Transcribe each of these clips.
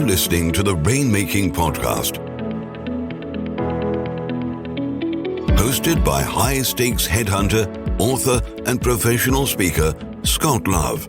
listening to the Rainmaking Podcast, hosted by high-stakes headhunter, author, and professional speaker, Scott Love.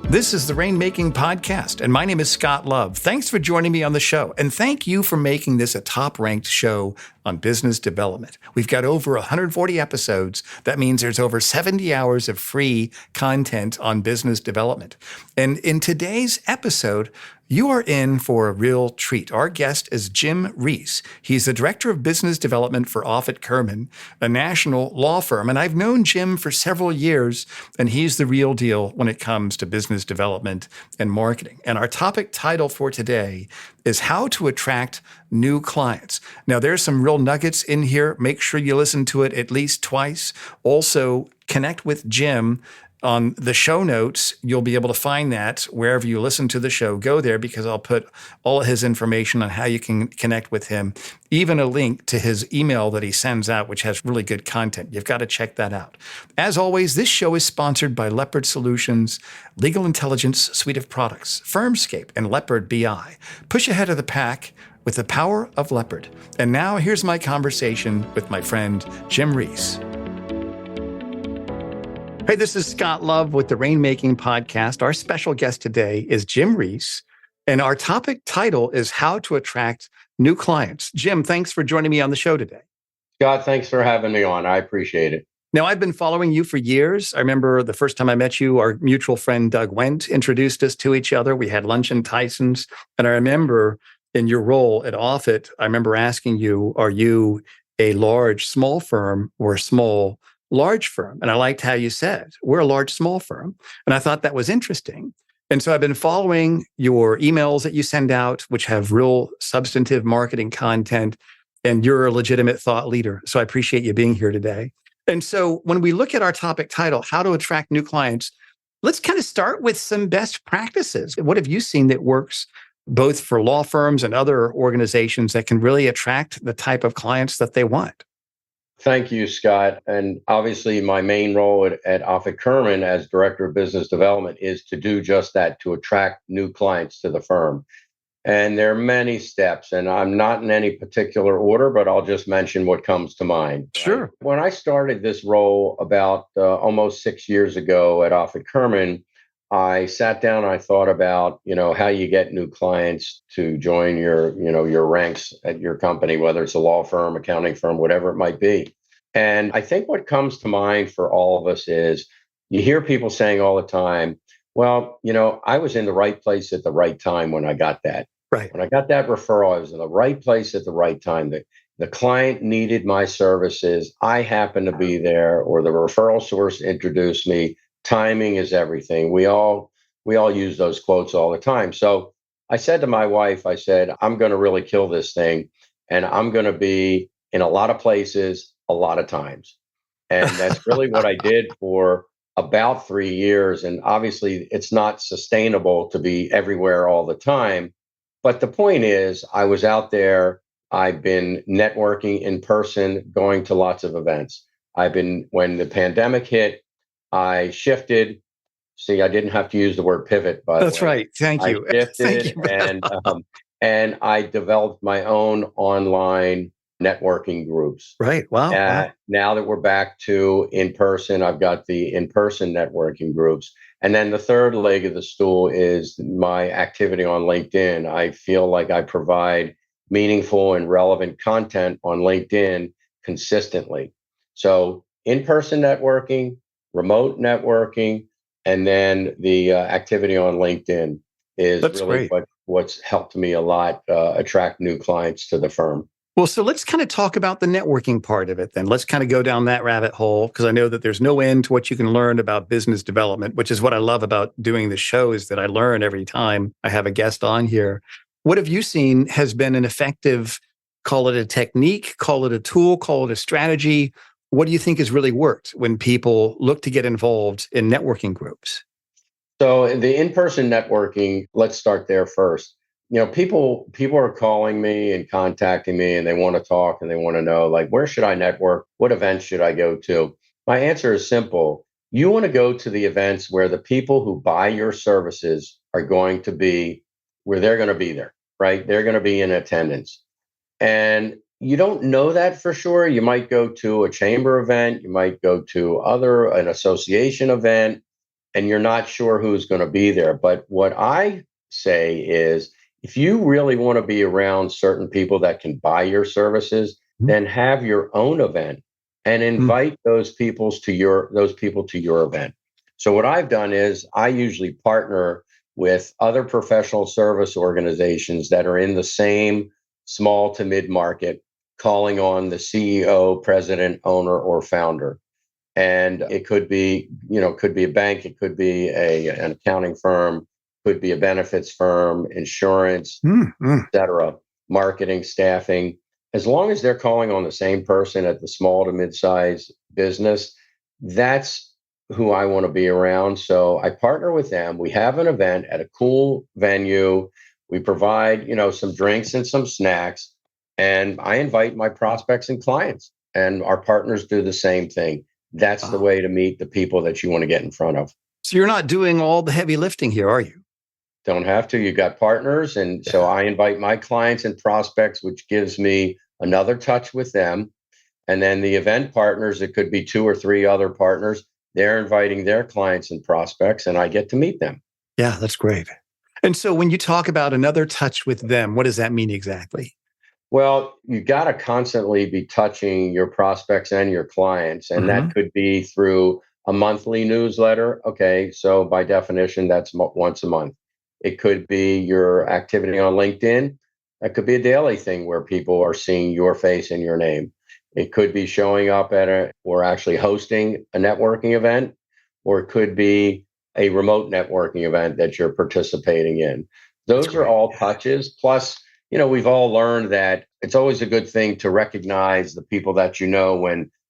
This is the Rainmaking Podcast, and my name is Scott Love. Thanks for joining me on the show, and thank you for making this a top-ranked show on business development. We've got over 140 episodes. That means there's over 70 hours of free content on business development. And in today's episode, you are in for a real treat. Our guest is Jim Ries. He's the Director of Business Development for Offit Kurman, a national law firm. And I've known Jim for several years, and he's the real deal when it comes to business development and marketing. And our topic title for today is how to attract new clients. Now, there's some real nuggets in here. Make sure you listen to it at least twice. Also, connect with Jim on the show notes. You'll be able to find that wherever you listen to the show. Go there because I'll put all of his information on how you can connect with him, even a link to his email that he sends out, which has really good content. You've got to check that out. As always, this show is sponsored by Leopard Solutions, Legal Intelligence suite of products, Firmscape, and Leopard BI. Push ahead of the pack with the power of Leopard. And now here's my conversation with my friend, Jim Ries. Hey, this is Scott Love with the Rainmaking Podcast. Our special guest today is Jim Ries, and our topic title is How to Attract New Clients. Jim, thanks for joining me on the show today. Scott, thanks for having me on. I appreciate it. Now, I've been following you for years. I remember the first time I met you, our mutual friend Doug Wendt introduced us to each other. We had lunch in Tyson's, and I remember in your role at Offit, I remember asking you, are you a large, small firm or a small, large firm? And I liked how you said, we're a large, small firm. And I thought that was interesting. And so I've been following your emails that you send out, which have real substantive marketing content, and you're a legitimate thought leader. So I appreciate you being here today. And so when we look at our topic title, how to attract new clients, let's kind of start with some best practices. What have you seen that works both for law firms and other organizations that can really attract the type of clients that they want? Thank you, Scott. And obviously, my main role at Offit Kurman as Director of Business Development is to do just that, to attract new clients to the firm. And there are many steps, and I'm not in any particular order, but I'll just mention what comes to mind. Sure. Right? When I started this role about almost 6 years ago at Offit Kurman, I sat down and I thought about, how you get new clients to join your ranks at your company, whether it's a law firm, accounting firm, whatever it might be. And I think what comes to mind for all of us is you hear people saying all the time, well, I was in the right place at the right time when I got that. Right. When I got that referral, I was in the right place at the right time. The client needed my services. I happened to be there, or the referral source introduced me. Timing is everything. We all use those quotes all the time. So I said to my wife, I'm going to really kill this thing, and I'm going to be in a lot of places, a lot of times. And that's really what I did for about 3 years. And obviously, it's not sustainable to be everywhere all the time. But the point is, I was out there. I've been networking in person, going to lots of events. When the pandemic hit, I shifted. See, I didn't have to use the word pivot, but that's right. Thank you. I shifted. And I developed my own online networking groups. Right. Wow. Now that we're back to in person, I've got the in-person networking groups. And then the third leg of the stool is my activity on LinkedIn. I feel like I provide meaningful and relevant content on LinkedIn consistently. So in-person networking, remote networking, and then the activity on LinkedIn is That's really what's helped me a lot attract new clients to the firm. Well, so let's kind of talk about the networking part of it then. Let's kind of go down that rabbit hole, because I know that there's no end to what you can learn about business development, which is what I love about doing the show, is that I learn every time I have a guest on here. What have you seen has been an effective, call it a technique, call it a tool, call it a strategy? What do you think has really worked when people look to get involved in networking groups? So the in-person networking, let's start there first. People are calling me and contacting me, and they want to talk and they want to know, like, where should I network? What events should I go to? My answer is simple. You want to go to the events where the people who buy your services are going to be where they're going to be there, right? They're going to be in attendance. And you don't know that for sure. You might go to a chamber event, you might go to an association event, and you're not sure who's going to be there. But what I say is, if you really want to be around certain people that can buy your services, then have your own event and invite those people to your event. So what I've done is I usually partner with other professional service organizations that are in the same small to mid market, calling on the CEO, president, owner, or founder. And it could be, could be a bank, it could be an accounting firm, could be a benefits firm, insurance, et cetera, marketing, staffing. As long as they're calling on the same person at the small to mid-size business, that's who I want to be around. So I partner with them. We have an event at a cool venue. We provide, some drinks and some snacks. And I invite my prospects and clients, and our partners do the same thing. That's the way to meet the people that you want to get in front of. So you're not doing all the heavy lifting here, are you? Don't have to. You got partners. And so I invite my clients and prospects, which gives me another touch with them. And then the event partners, it could be 2 or 3 other partners. They're inviting their clients and prospects, and I get to meet them. Yeah, that's great. And so when you talk about another touch with them, what does that mean exactly? Well, you got to constantly be touching your prospects and your clients. And that could be through a monthly newsletter. Okay, so by definition, that's once a month. It could be your activity on LinkedIn. That could be a daily thing where people are seeing your face and your name. It could be showing up or actually hosting a networking event, or it could be a remote networking event that you're participating in. Those are all touches. Plus, we've all learned that it's always a good thing to recognize the people that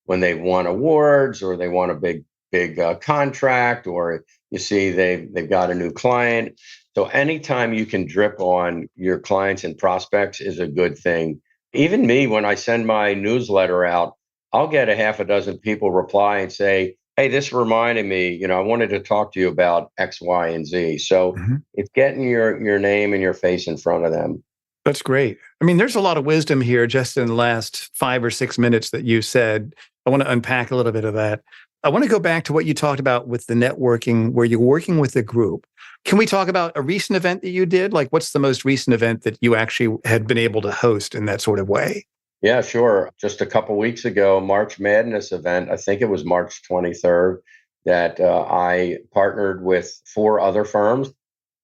when they've won awards, or they won a big contract, or you see they've got a new client. So anytime you can drip on your clients and prospects is a good thing. Even me, when I send my newsletter out, I'll get a half a dozen people reply and say, hey, this reminded me, I wanted to talk to you about X, Y, and Z. So it's getting your name and your face in front of them. That's great. I mean, there's a lot of wisdom here just in the last 5 or 6 minutes that you said. I want to unpack a little bit of that. I want to go back to what you talked about with the networking, where you're working with a group. Can we talk about a recent event that you did? Like, what's the most recent event that you actually had been able to host in that sort of way? Yeah, sure. Just a couple of weeks ago, March Madness event, I think it was March 23rd, that I partnered with 4 other firms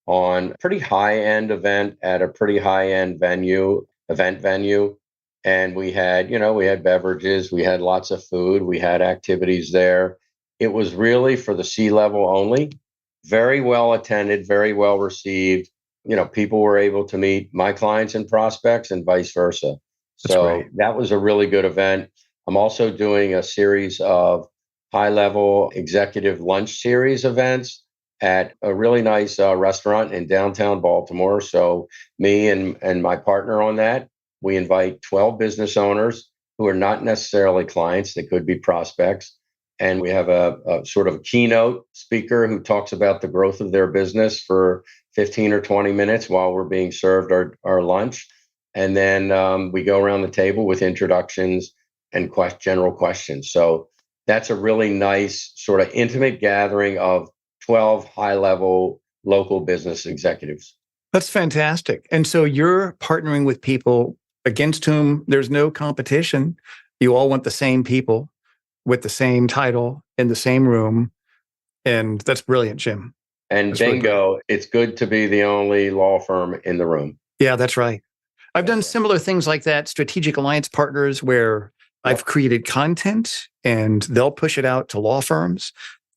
on a pretty high-end event at a pretty high-end event venue. And we had beverages, we had lots of food, we had activities there. It was really for the C-level only, very well attended, very well received. People were able to meet my clients and prospects and vice versa. So that was a really good event. I'm also doing a series of high-level executive lunch series events at a really nice restaurant in downtown Baltimore. So me and my partner on that, we invite 12 business owners who are not necessarily clients, they could be prospects. And we have a sort of keynote speaker who talks about the growth of their business for 15 or 20 minutes while we're being served our lunch. And then we go around the table with introductions and general questions. So that's a really nice sort of intimate gathering of 12 high-level local business executives. That's fantastic. And so you're partnering with people against whom there's no competition. You all want the same people with the same title in the same room. And that's brilliant, Jim. And that's bingo, really it's good to be the only law firm in the room. Yeah, that's right. I've done similar things like that, strategic alliance partners, where I've created content and they'll push it out to law firms,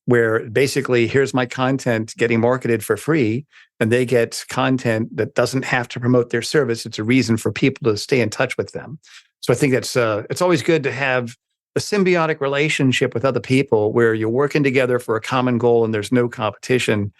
where basically here's my content getting marketed for free, and they get content that doesn't have to promote their service. It's a reason for people to stay in touch with them. So I think that's it's always good to have a symbiotic relationship with other people where you're working together for a common goal and there's no competition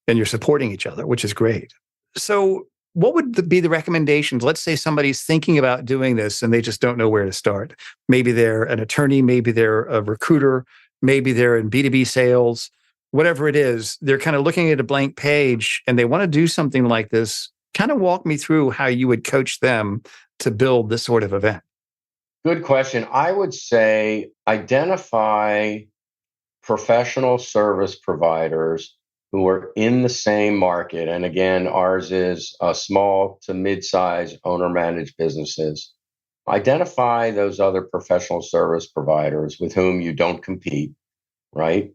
and you're supporting each other, which is great. So what would be the recommendations? Let's say somebody's thinking about doing this and they just don't know where to start. Maybe they're an attorney, maybe they're a recruiter, maybe they're in B2B sales, whatever it is. They're kind of looking at a blank page and they want to do something like this. Kind of walk me through how you would coach them to build this sort of event. Good question. I would say identify professional service providers who are in the same market. And again, ours is small to mid-size owner-managed businesses. Identify those other professional service providers with whom you don't compete, right?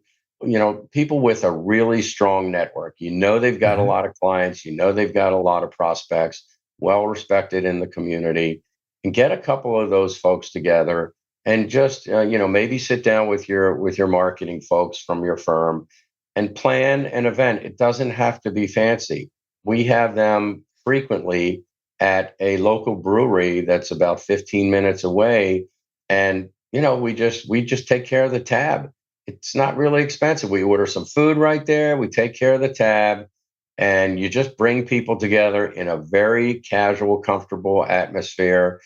People with a really strong network. They've got a lot of clients, they've got a lot of prospects, well respected in the community, and get a couple of those folks together and just maybe sit down with your marketing folks from your firm and plan an event. It doesn't have to be fancy. We have them frequently at a local brewery that's about 15 minutes away, and we just take care of the tab. It's not really expensive. We order some food right there, we take care of the tab, and you just bring people together in a very casual, comfortable atmosphere,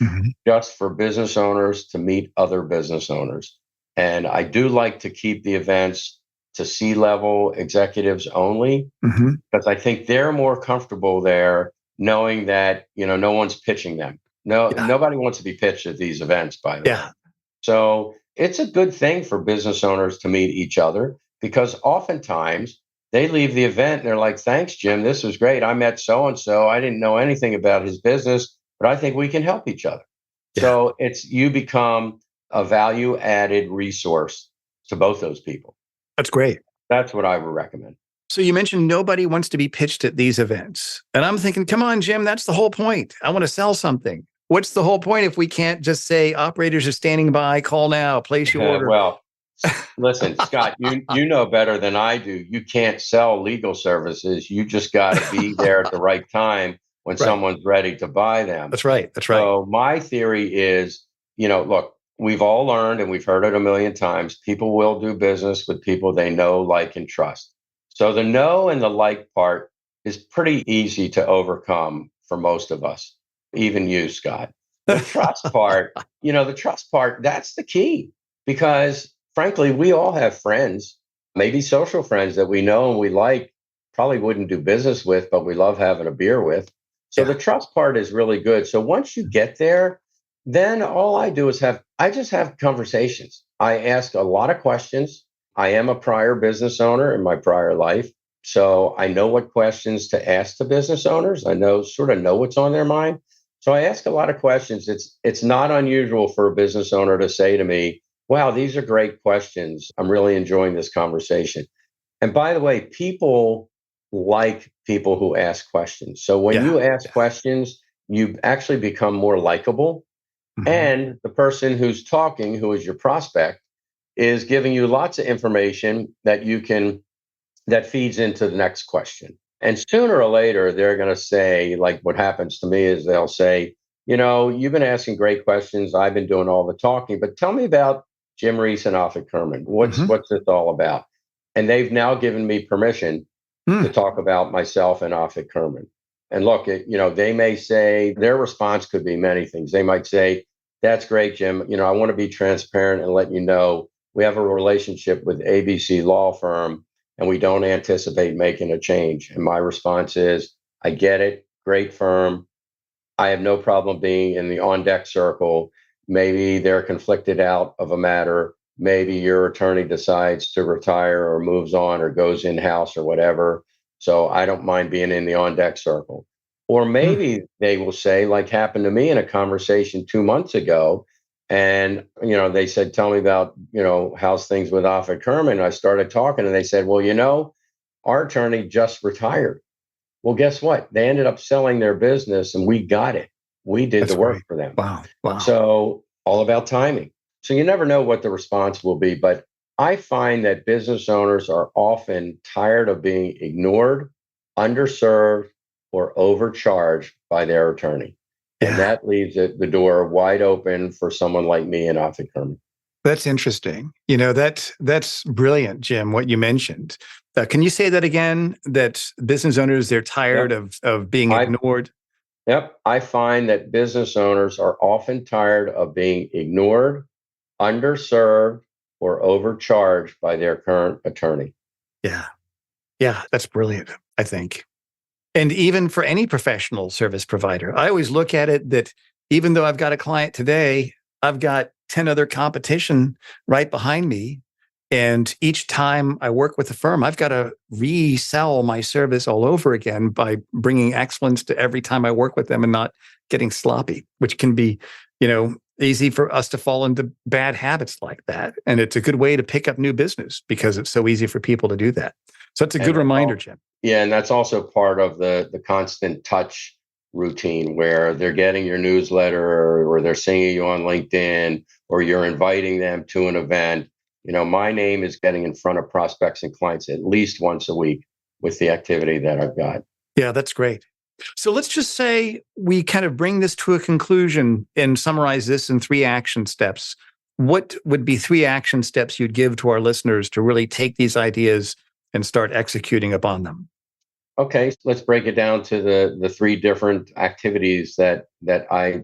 just for business owners to meet other business owners. And I do like to keep the events to C-level executives only, because I think they're more comfortable there knowing that, no one's pitching them. Nobody wants to be pitched at these events, by the way. So it's a good thing for business owners to meet each other, because oftentimes they leave the event and they're like, thanks, Jim, this was great. I met so-and-so. I didn't know anything about his business, but I think we can help each other. So you become a value added resource to both those people. That's great. That's what I would recommend. So you mentioned nobody wants to be pitched at these events. And I'm thinking, come on, Jim, that's the whole point. I want to sell something. What's the whole point if we can't just say operators are standing by, call now, place your order? Well, listen, Scott, you know better than I do. You can't sell legal services. You just got to be there at the right time when someone's ready to buy them. That's right. So my theory is, look, we've all learned and we've heard it a million times. People will do business with people they know, like, and trust. So the know and the like part is pretty easy to overcome for most of us, even you, Scott. The trust part, that's the key, because frankly, we all have friends, maybe social friends that we know and we like, probably wouldn't do business with, but we love having a beer with. So the trust part is really good. So once you get there, then all I do is I just have conversations. I ask a lot of questions. I am a prior business owner in my prior life, so I know what questions to ask to business owners. I sort of know what's on their mind. So I ask a lot of questions. It's not unusual for a business owner to say to me, wow, these are great questions. I'm really enjoying this conversation. And by the way, people like people who ask questions. So when you ask questions, you actually become more likable. And the person who's talking, who is your prospect, is giving you lots of information that feeds into the next question. And sooner or later, they're going to say, like what happens to me is they'll say, you've been asking great questions. I've been doing all the talking, but tell me about Jim Ries and Offit Kurman. What's this all about? And they've now given me permission to talk about myself and Offit Kurman. And look, they may say, their response could be many things. They might say, that's great, Jim. I want to be transparent and let you know we have a relationship with ABC Law Firm and we don't anticipate making a change. And my response is, I get it. Great firm. I have no problem being in the on-deck circle. Maybe they're conflicted out of a matter. Maybe your attorney decides to retire or moves on or goes in-house or whatever. So I don't mind being in the on-deck circle. Or maybe they will say, like happened to me in a conversation 2 months ago, and they said, tell me about how's things with Offit Kurman. I started talking, and they said, well, our attorney just retired. Well, guess what? They ended up selling their business, and we got it. We did the work for them. Wow. So all about timing. So you never know what the response will be, but I find that business owners are often tired of being ignored, underserved, or overcharged by their attorney. And that leaves the door wide open for someone like me and Offit Kurman. That's interesting. That's brilliant, Jim, what you mentioned. Can you say that again? That business owners, they're tired of being ignored? Yep. I find that business owners are often tired of being ignored, underserved, or overcharged by their current attorney. Yeah, that's brilliant, I think. And even for any professional service provider, I always look at it that even though I've got a client today, I've got 10 other competition right behind me. And each time I work with a firm, I've got to resell my service all over again by bringing excellence to every time I work with them and not getting sloppy, which can be, easy for us to fall into bad habits like that. And it's a good way to pick up new business because it's so easy for people to do that. So it's a good reminder, Jim. Yeah, and that's also part of the constant touch routine where they're getting your newsletter or they're seeing you on LinkedIn or you're inviting them to an event. My name is getting in front of prospects and clients at least once a week with the activity that I've got. Yeah, that's great. So let's just say we kind of bring this to a conclusion and summarize this in 3 action steps. What would be 3 action steps you'd give to our listeners to really take these ideas and start executing upon them? Okay, so let's break it down to the 3 different activities that I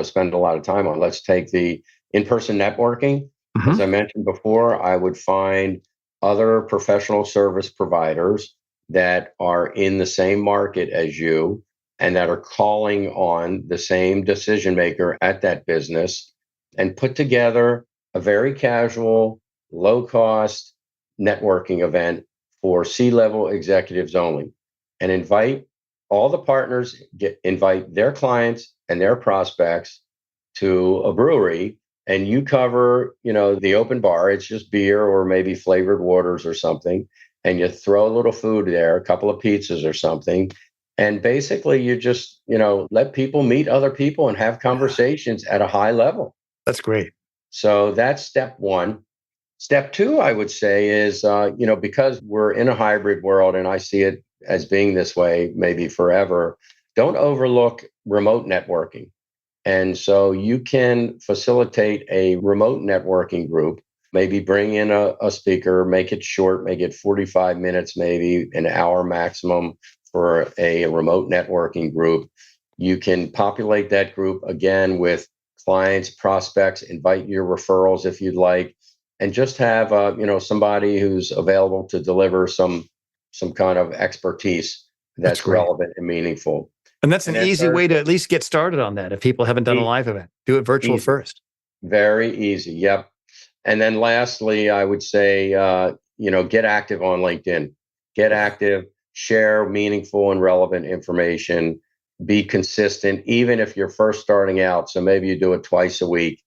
spend a lot of time on. Let's take the in-person networking. Mm-hmm. As I mentioned before, I would find other professional service providers that are in the same market as you and that are calling on the same decision maker at that business and put together a very casual, low-cost networking event for C-level executives only, and invite all the partners, invite their clients and their prospects to a brewery, and you cover, the open bar. It's just beer or maybe flavored waters or something, and you throw a little food there, a couple of pizzas or something, and basically you just, let people meet other people and have conversations at a high level. That's great. So that's step 1. Step 2, I would say, is, because we're in a hybrid world, and I see it as being this way maybe forever, don't overlook remote networking. And so you can facilitate a remote networking group, maybe bring in a speaker, make it short, make it 45 minutes, maybe an hour maximum for a remote networking group. You can populate that group again with clients, prospects, invite your referrals if you'd like, and just have somebody who's available to deliver some kind of expertise that's relevant and meaningful. And that's an easy way to at least get started on that. If people haven't done a live event, do it virtual first. Very easy. Yep. And then lastly, I would say, get active on LinkedIn. Get active, share meaningful and relevant information, be consistent, even if you're first starting out. So maybe you do it twice a week,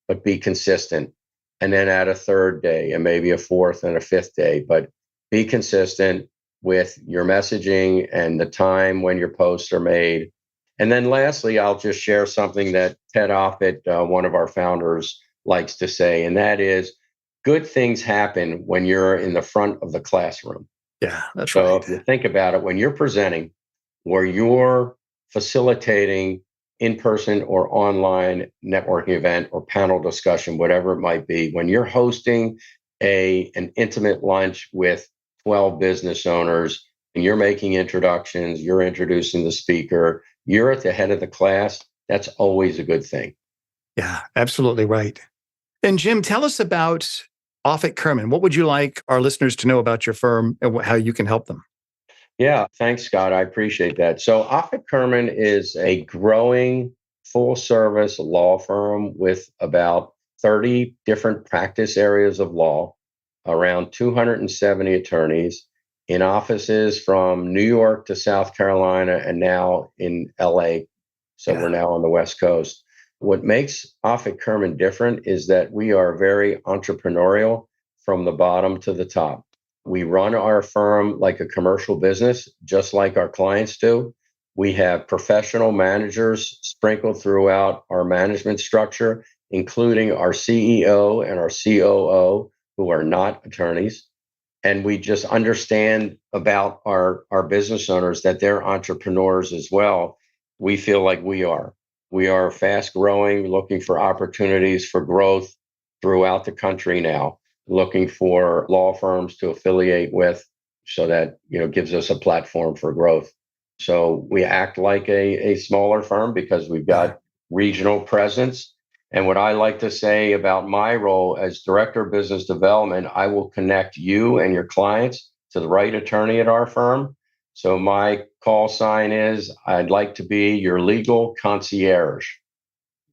but be consistent. And then add a 3rd day and maybe a 4th and a 5th day, but be consistent with your messaging and the time when your posts are made. And then lastly, I'll just share something that Ted Offit, one of our founders, likes to say, and that is, good things happen when you're in the front of the classroom. Yeah, that's so right. If you think about it, when you're presenting, where you're facilitating in-person or online networking event or panel discussion, whatever it might be, when you're hosting an intimate lunch with 12 business owners and you're making introductions, you're introducing the speaker, you're at the head of the class, that's always a good thing. Yeah, absolutely right. And Jim, tell us about Offit Kurman. What would you like our listeners to know about your firm and how you can help them? Yeah, thanks, Scott. I appreciate that. So Offit Kurman is a growing full-service law firm with about 30 different practice areas of law, around 270 attorneys in offices from New York to South Carolina and now in LA. So we're now on the West Coast. What makes Offit Kurman different is that we are very entrepreneurial from the bottom to the top. We run our firm like a commercial business, just like our clients do. We have professional managers sprinkled throughout our management structure, including our CEO and our COO, who are not attorneys. And we just understand about our business owners that they're entrepreneurs as well. We feel like we are. We are fast growing, looking for opportunities for growth throughout the country now, looking for law firms to affiliate with so that, gives us a platform for growth. So we act like a smaller firm because we've got regional presence. And what I like to say about my role as Director of Business Development, I will connect you and your clients to the right attorney at our firm So my call sign is, I'd like to be your legal concierge.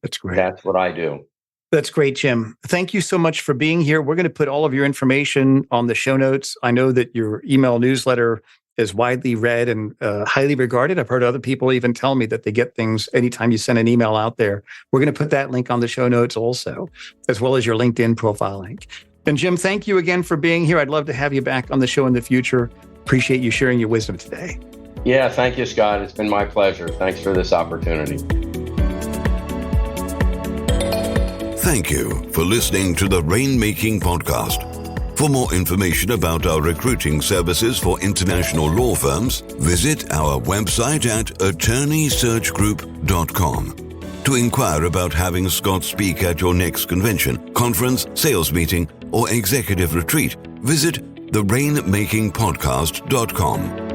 That's great. That's what I do. That's great, Jim. Thank you so much for being here. We're going to put all of your information on the show notes. I know that your email newsletter is widely read and highly regarded. I've heard other people even tell me that they get things anytime you send an email out there. We're going to put that link on the show notes also, as well as your LinkedIn profile link. And Jim, thank you again for being here. I'd love to have you back on the show in the future. Appreciate you sharing your wisdom today. Yeah, thank you, Scott. It's been my pleasure. Thanks for this opportunity. Thank you for listening to the Rainmaking Podcast. For more information about our recruiting services for international law firms, visit our website at attorneysearchgroup.com. To inquire about having Scott speak at your next convention, conference, sales meeting, or executive retreat, visit therainmakingpodcast.com.